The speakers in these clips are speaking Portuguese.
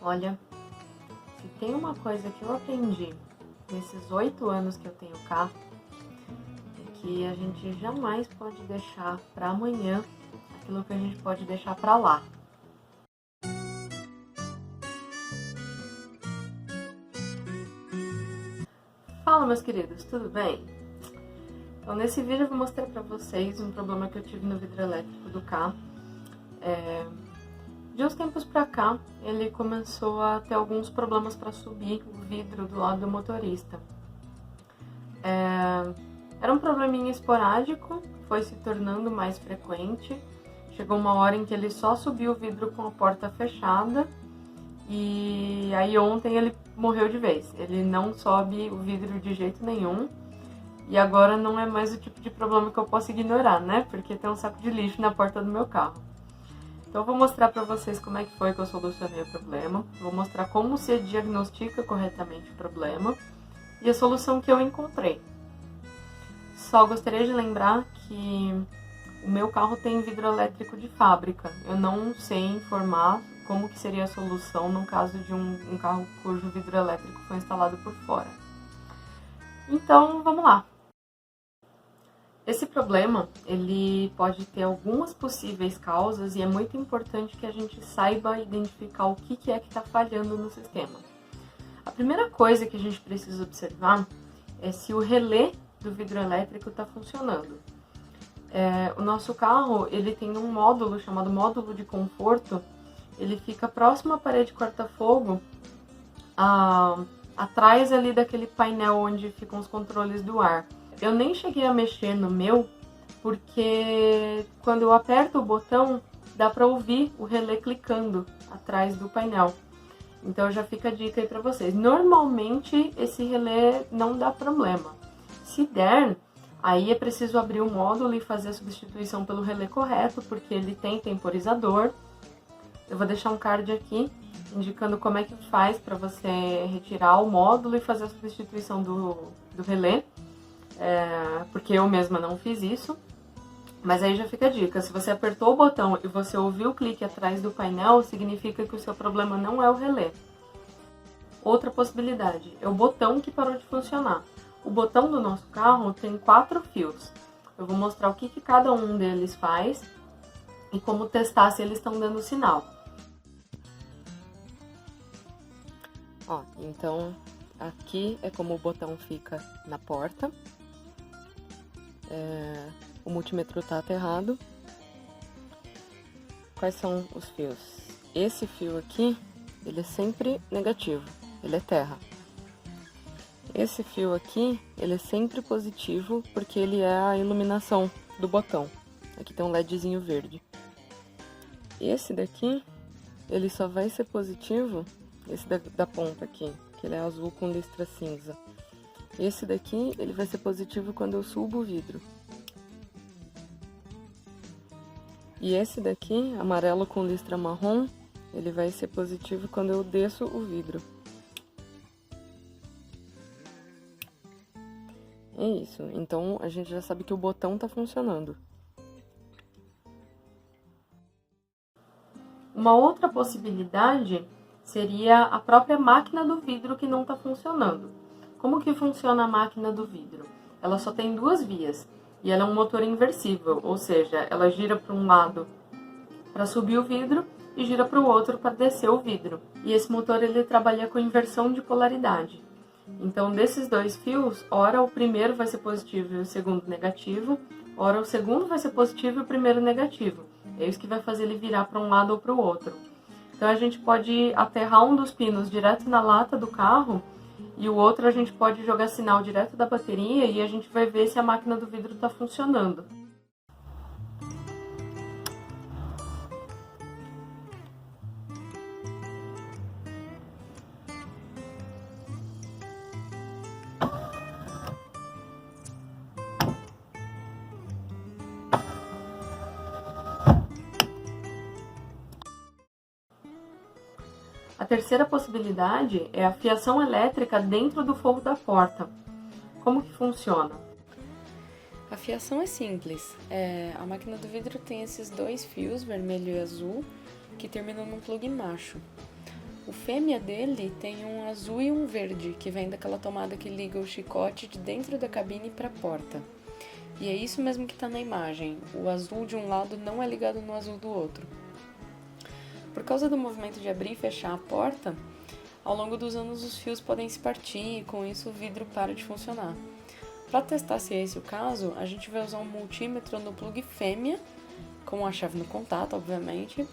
Olha, se tem uma coisa que eu aprendi nesses 8 anos que eu tenho carro, é que a gente jamais pode deixar para amanhã aquilo que a gente pode deixar para lá. Fala, meus queridos, tudo bem? Então, nesse vídeo eu vou mostrar para vocês um problema que eu tive no vidro elétrico do carro. De uns tempos pra cá, ele começou a ter alguns problemas para subir o vidro do lado do motorista. Era um probleminha esporádico, foi se tornando mais frequente. Chegou uma hora em que ele só subiu o vidro com a porta fechada e aí ontem ele morreu de vez. Ele não sobe o vidro de jeito nenhum e agora não é mais o tipo de problema que eu posso ignorar, né? Porque tem um saco de lixo na porta do meu carro. Então eu vou mostrar pra vocês como é que foi que eu solucionei o problema. Vou mostrar como se diagnostica corretamente o problema e a solução que eu encontrei. Só gostaria de lembrar que o meu carro tem vidro elétrico de fábrica. Eu não sei informar como que seria a solução no caso de um carro cujo vidro elétrico foi instalado por fora. Então, vamos lá. Esse problema, ele pode ter algumas possíveis causas e é muito importante que a gente saiba identificar o que é que está falhando no sistema. A primeira coisa que a gente precisa observar é se o relé do vidro elétrico está funcionando. O nosso carro, ele tem um módulo chamado módulo de conforto, ele fica próximo à parede corta-fogo, atrás ali daquele painel onde ficam os controles do ar. Eu nem cheguei a mexer no meu, porque quando eu aperto o botão, dá para ouvir o relé clicando atrás do painel. Então já fica a dica aí para vocês. Normalmente esse relé não dá problema. Se der, aí é preciso abrir o módulo e fazer a substituição pelo relé correto, porque ele tem temporizador. Eu vou deixar um card aqui indicando como é que faz para você retirar o módulo e fazer a substituição do relé. Porque eu mesma não fiz isso, mas aí já fica a dica, se você apertou o botão e você ouviu o clique atrás do painel, significa que o seu problema não é o relé. Outra possibilidade é o botão que parou de funcionar. O botão do nosso carro tem 4 fios, eu vou mostrar o que cada um deles faz e como testar se eles estão dando sinal. Então aqui é como o botão fica na porta. O multímetro está aterrado. Quais são os fios? Esse fio aqui, ele é sempre negativo, ele é terra. Esse fio aqui, ele é sempre positivo, porque ele é a iluminação do botão. Aqui tem um LEDzinho verde. Esse daqui, ele só vai ser positivo, esse da ponta aqui, que ele é azul com listra cinza. Esse daqui, ele vai ser positivo quando eu subo o vidro. E esse daqui, amarelo com listra marrom, ele vai ser positivo quando eu desço o vidro. É isso, então a gente já sabe que o botão tá funcionando. Uma outra possibilidade seria a própria máquina do vidro que não tá funcionando. Como que funciona a máquina do vidro? Ela só tem 2 vias e ela é um motor inversível, ou seja, ela gira para um lado para subir o vidro e gira para o outro para descer o vidro. E esse motor ele trabalha com inversão de polaridade. Então, desses 2 fios, ora o primeiro vai ser positivo e o segundo negativo, ora o segundo vai ser positivo e o primeiro negativo. É isso que vai fazer ele virar para um lado ou para o outro. Então, a gente pode aterrar um dos pinos direto na lata do carro e o outro a gente pode jogar sinal direto da bateria e a gente vai ver se a máquina do vidro está funcionando. A terceira possibilidade é a fiação elétrica dentro do forro da porta. Como que funciona? A fiação é simples. A máquina do vidro tem esses 2 fios, vermelho e azul, que terminam num plug macho. O fêmea dele tem um azul e um verde, que vem daquela tomada que liga o chicote de dentro da cabine para a porta. E é isso mesmo que está na imagem, o azul de um lado não é ligado no azul do outro. Por causa do movimento de abrir e fechar a porta, ao longo dos anos os fios podem se partir e com isso o vidro para de funcionar. Para testar se é esse o caso, a gente vai usar um multímetro no plug fêmea, com a chave no contato, obviamente,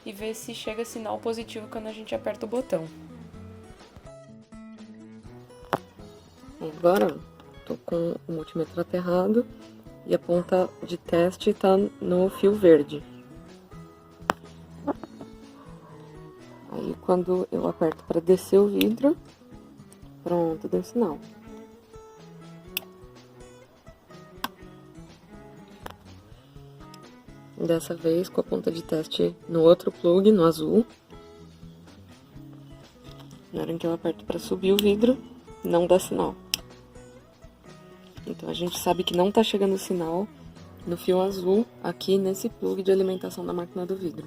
e ver se chega sinal positivo quando a gente aperta o botão. Agora, estou com o multímetro aterrado e a ponta de teste está no fio verde. Aí, quando eu aperto para descer o vidro, pronto, deu sinal. Dessa vez com a ponta de teste no outro plug, no azul. Na hora que eu aperto para subir o vidro, não dá sinal. Então a gente sabe que não tá chegando sinal no fio azul aqui nesse plug de alimentação da máquina do vidro.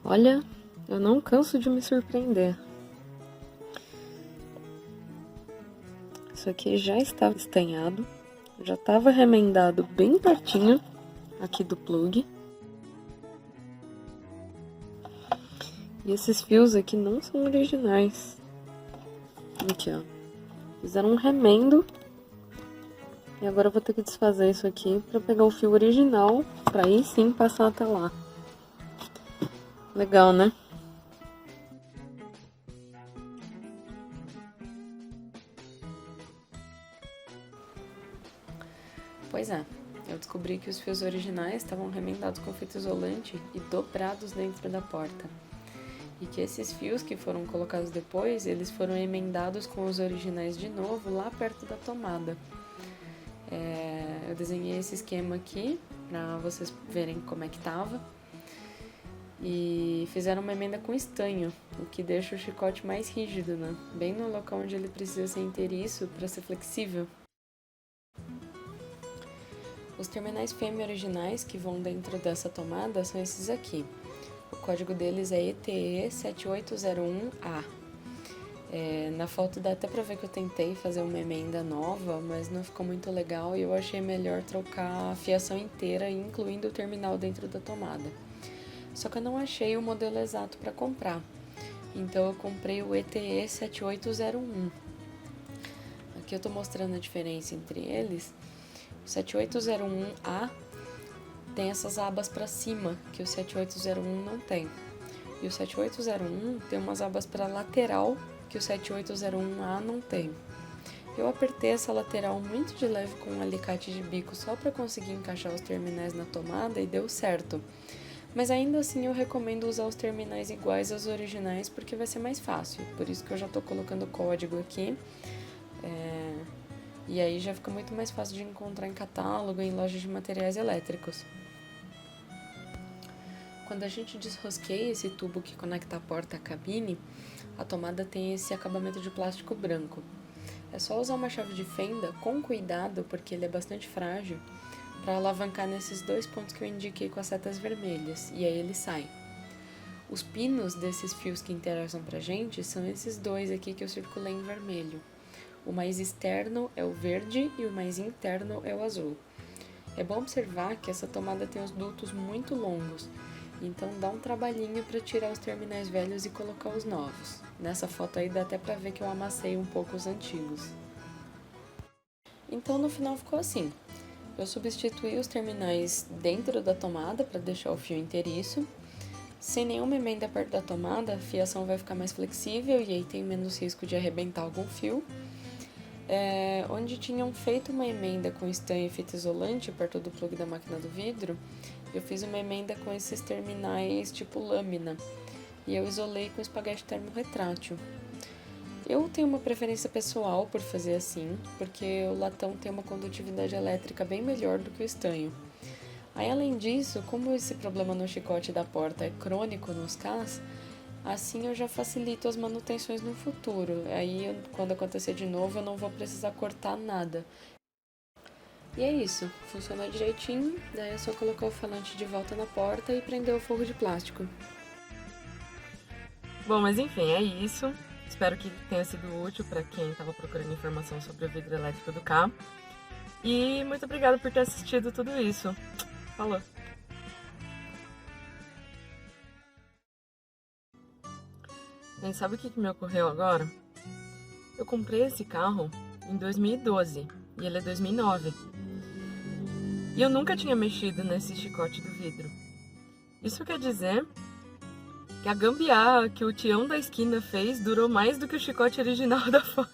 Olha, eu não canso de me surpreender. Isso aqui já estava estanhado. Já estava remendado bem pertinho aqui do plug. E esses fios aqui não são originais. Aqui, ó. Fizeram um remendo. E agora eu vou ter que desfazer isso aqui para pegar o fio original, para aí sim passar até lá. Legal, né? Pois é, eu descobri que os fios originais estavam remendados com fita isolante e dobrados dentro da porta. E que esses fios que foram colocados depois, eles foram emendados com os originais de novo lá perto da tomada. Eu desenhei esse esquema aqui para vocês verem como é que tava. E fizeram uma emenda com estanho, o que deixa o chicote mais rígido, né? Bem no local onde ele precisa ser inteiriço para ser flexível. Os terminais fêmea originais que vão dentro dessa tomada são esses aqui. O código deles é ETE7801A. Na foto dá até pra ver que eu tentei fazer uma emenda nova, mas não ficou muito legal e eu achei melhor trocar a fiação inteira, incluindo o terminal dentro da tomada. Só que eu não achei o modelo exato para comprar, então eu comprei o ETE7801. Aqui eu tô mostrando a diferença entre eles. O 7801A tem essas abas para cima, que o 7801 não tem. E o 7801 tem umas abas para lateral, que o 7801A não tem. Eu apertei essa lateral muito de leve com um alicate de bico só para conseguir encaixar os terminais na tomada e deu certo. Mas ainda assim eu recomendo usar os terminais iguais aos originais porque vai ser mais fácil. Por isso que eu já estou colocando o código aqui. E aí já fica muito mais fácil de encontrar em catálogo, em lojas de materiais elétricos. Quando a gente desrosqueia esse tubo que conecta a porta à cabine, a tomada tem esse acabamento de plástico branco. É só usar uma chave de fenda com cuidado, porque ele é bastante frágil, para alavancar nesses dois pontos que eu indiquei com as setas vermelhas, e aí ele sai. Os pinos desses fios que interessam pra gente são esses dois aqui que eu circulei em vermelho. O mais externo é o verde e o mais interno é o azul. É bom observar que essa tomada tem os dutos muito longos, então dá um trabalhinho para tirar os terminais velhos e colocar os novos. Nessa foto aí dá até para ver que eu amassei um pouco os antigos. Então no final ficou assim. Eu substituí os terminais dentro da tomada para deixar o fio inteiriço. Sem nenhuma emenda perto da tomada, a fiação vai ficar mais flexível e aí tem menos risco de arrebentar algum fio. Onde tinham feito uma emenda com estanho e fita isolante perto do plug da máquina do vidro, eu fiz uma emenda com esses terminais tipo lâmina e eu isolei com espaguete termorretrátil. Eu tenho uma preferência pessoal por fazer assim, porque o latão tem uma condutividade elétrica bem melhor do que o estanho. Aí, além disso, como esse problema no chicote da porta é crônico nos CAS, assim eu já facilito as manutenções no futuro. Aí, quando acontecer de novo, eu não vou precisar cortar nada. E é isso, funcionou direitinho, daí é só colocar o falante de volta na porta e prender o forro de plástico. Bom, mas enfim, é isso. Espero que tenha sido útil para quem estava procurando informação sobre o vidro elétrico do carro. E muito obrigada por ter assistido tudo isso. Falou! Gente, sabe o que me ocorreu agora? Eu comprei esse carro em 2012 e ele é 2009. E eu nunca tinha mexido nesse chicote do vidro. Isso quer dizer que a gambiarra que o tião da esquina fez durou mais do que o chicote original da Ford.